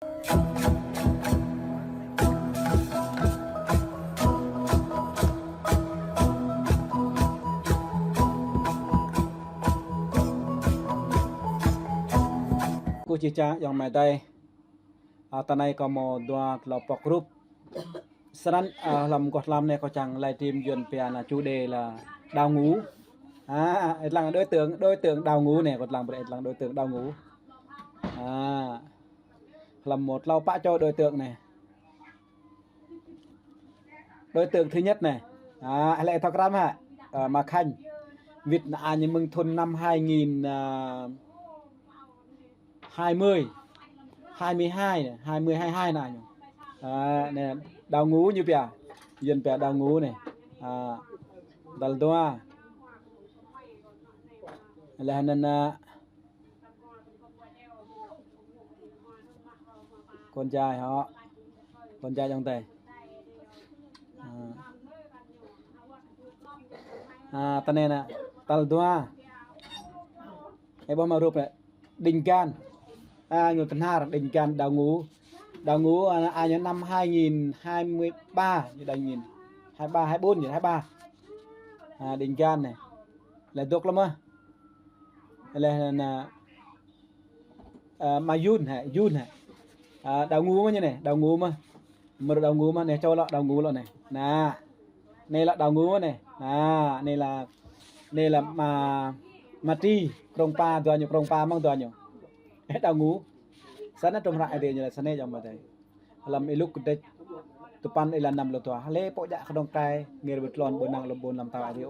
cô chị cha dòng mày đây tận này có một đoạn là bọc group sẵn làm quạt làm này có chẳng livestream duyên về là chủ đề là đào ngũ là đối tượng đào ngũ này còn làm là đối tượng đào ngũ làm một lau pạ cho đối tượng này, đối tượng thứ nhất này lại thao gram hả mà khanh Việt như mừng thôn năm 2020 22 này 2022 này này đào ngũ như bè dân bè đào ngũ này dal doa là nên con trai họ con trai trong tay tên này nè dal doa cái bom màu rụp này đình can người tân hà đình can đào ngũ nhớ năm 2023 như đây nhìn 23 24 nhỉ 23 đình can này là tốt lắm á là mà yun hả đào ngũ như này đào ngũ mà đào ngũ mà này cho lọ đào ngũ lọ này nè này là đào ngũ này này là mà tri krong pa tua nhiều krong pa mang tua nhiều hết đào ngũ sana trong rại thì như là sana trong mà thầy làm iluk kudek tupan ilan nam lo tua le po ja kadong kai ngir betlon bonang lobon lam tawa dio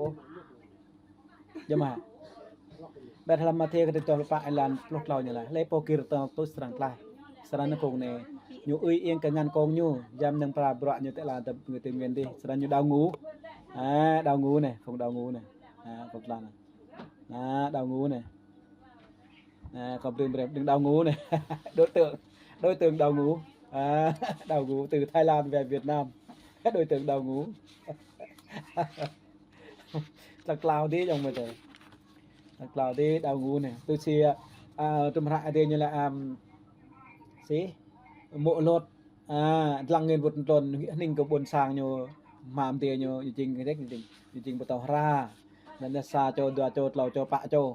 jama bet lam mathe kete to pa ilan plot law như là le po kir to to serang klai sana kong ne nyu ui yên cả ngàn con nyu jam nang pra bra như thế là tập người tình nguyện đi sana nyu đào ngũ này không đào ngũ này cột lan này đào ngũ này còn đừng đào ngũ này đối tượng đào ngũ đào ngũ từ Thái Lan về Việt Nam đối tượng đào ngũ là cloud đi trong mà trời là cloud đi đào ngũ này tôi chia trong hại đây như là xí mộ lột lăng nghìn một tuần ninh có buồn sang nhiều màm tiền nhiều trình cái đấy trình bắt đầu ra nên là xa cho đùa cho lầu cho bạ cho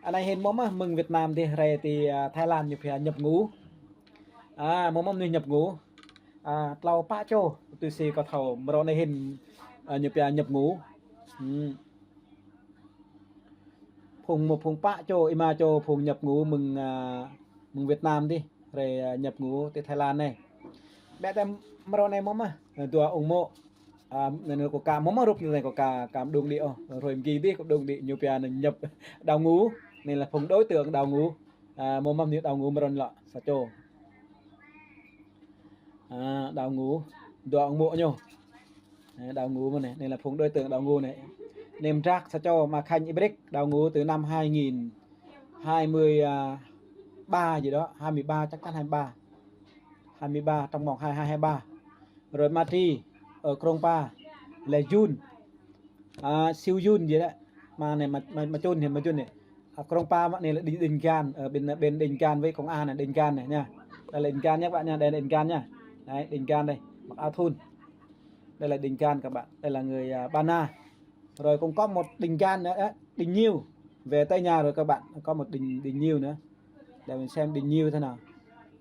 anh này hiện món mà mừng Việt Nam thì rè thì Thái Lan nhập ngũ món mình nhập ngũ lầu bạ cho tôi xì có thầu mà này hiện nhập ngũ phùng bạ cho ima cho phùng nhập ngũ mừng Việt Nam đi rồi nhập ngũ tới Thái Lan này bé em mà này món mà tua ông mộ nên có cả món mà rụp như này có cả đồng địa rồi kỳ đi có đồng địa nhiều bè nhập đào ngũ nên là phùng đối tượng đào ngũ món mắm như đào ngũ mà lọ sa chô đào ngũ tua ông mộ nhau đào ngũ mà này nên là phùng đối tượng đào ngũ này nem rác sa cho mà khanh ibrick đào ngũ từ năm 2023 gì đó 23 chắc chắn 23 trong vòng 2223 rồi Matri ở Krongpa là Jun siêu Jun gì đấy mà này mà chôn thì mà chôn này Krongpa này là đình can ở bên đình can với công an này đình can này nha, đây là đình can nhé các bạn nha, đây là đình can nhá, đấy đình can đây mặc áo thun, đây là đình can các bạn, đây là người Bana, rồi cũng có một đình can nữa đấy, đình nhiêu về tới nhà rồi các bạn, có một đình nhiêu nữa để mình xem đình nhiêu thế nào.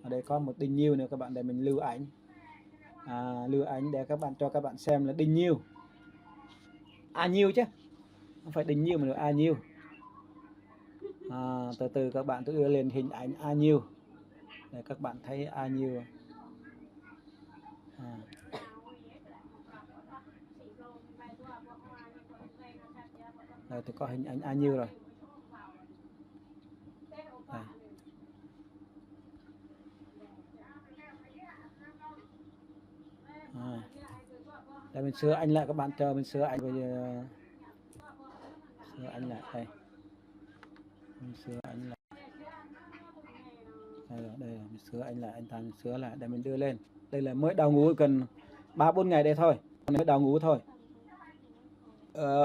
Ở đây có một đình nhiêu nữa các bạn, để mình lưu ảnh để các bạn cho các bạn xem là đình nhiêu nhiêu chứ không phải đình nhiêu mà được nhiêu. Từ từ các bạn tôi đưa lên hình ảnh nhiêu để các bạn thấy nhiêu. Đây tôi có hình ảnh nhiêu rồi. Đây mình sửa anh lại các bạn, chờ mình sửa ảnh bây giờ, sửa anh lại đây, mình sửa anh lại đây là mình sửa anh lại, anh ta sửa lại để mình đưa lên. Đây là mới đào ngũ cần 3-4 ngày đây thôi, ông này mới đào ngũ thôi,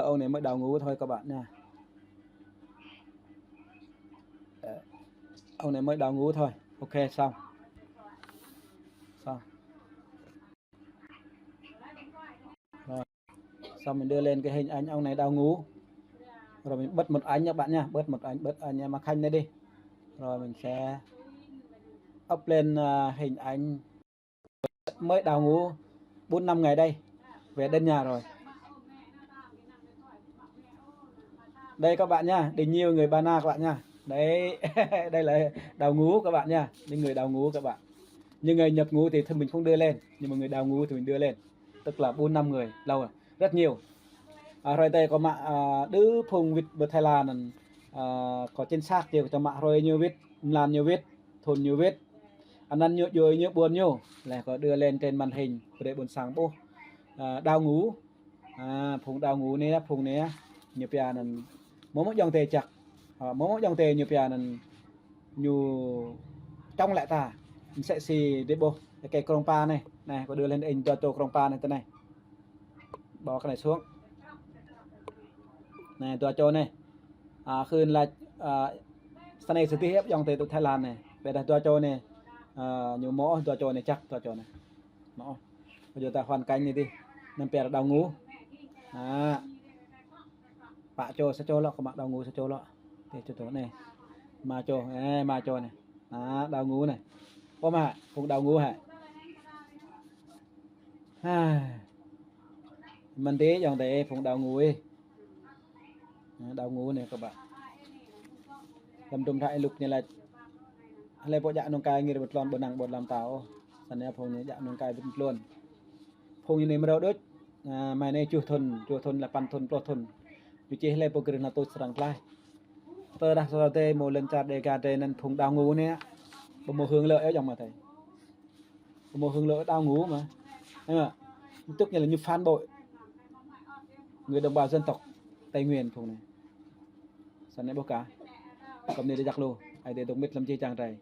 ông này mới đào ngũ thôi các bạn nha, ông này mới đào ngũ thôi. Ok xong Xong mình đưa lên cái hình ảnh ông này đào ngũ. Rồi mình bật một ảnh nha bạn nha, bật ảnh nha, Mạc Khanh đây đi. Rồi mình sẽ up lên hình ảnh mới đào ngũ 4-5 ngày đây, về đến nhà rồi. Đây các bạn nha, đình nhiều người Ba Na các bạn nha. Đấy, đây là đào ngũ các bạn nha, những người đào ngũ các bạn. Những người nhập ngũ thì mình không đưa lên, nhưng mà người đào ngũ thì mình đưa lên. Tức là 4-5 người, lâu rồi, rất nhiều. Rồi đây có mạ đứa phùng vịt ở Thái Lan có trên xác thì cho mạ rồi nhiều vết, làm nhiều vết, thôn nhiều vết. Anh ăn nhiều rồi nhiều buồn nhiều là có đưa lên trên màn hình để buồn sáng bố. Đào ngũ phùng đào ngũ này phùng này nhiều bia nên mỗi dòng tề chặt mỗi dòng tề nhiều bia nên nhiều trong lại ta mình sẽ xì để bố cái krongpa này này có đưa lên hình cho tô krongpa này thế này, bỏ cái này xuống này tua cho này khơi là sau này sẽ tiếp dòng tề tụ Thái Lan này về đây tua cho này nhiều mỏ tua cho này chắc tua cho này mỏ bây giờ ta hoàn cảnh này đi nên bè đào ngũ bạ cho sẽ cho lọ các bạn đào ngũ sẽ cho lọ thì cho chỗ này mà cho này đào ngũ này có mà cũng đào ngũ hả mình tí dòng tề phụng đào ngũ ấy. Đào ngũ này các bạn cầm trùng thái lục này là hay bộ dạ nông cài người bật lon bật nặng bật làm táo thành ra phụng này dạ nông cài bật luôn phụng như này mà đâu đứt mày này chua thuần là pan thuần pro thuần vì chỉ hay bộ là tôi sẵn lại tôi đặt ra tê một lần chặt để cả tê nên phụng đào ngũ này một hướng lợi ở dòng mà thầy một hướng lợi đào ngũ mà tức như là như phán bội người đồng bào dân tộc Tây Nguyên phụng này sẵn này bố cá cầm đi để giặc lô ai để đồng biết làm chi chàng này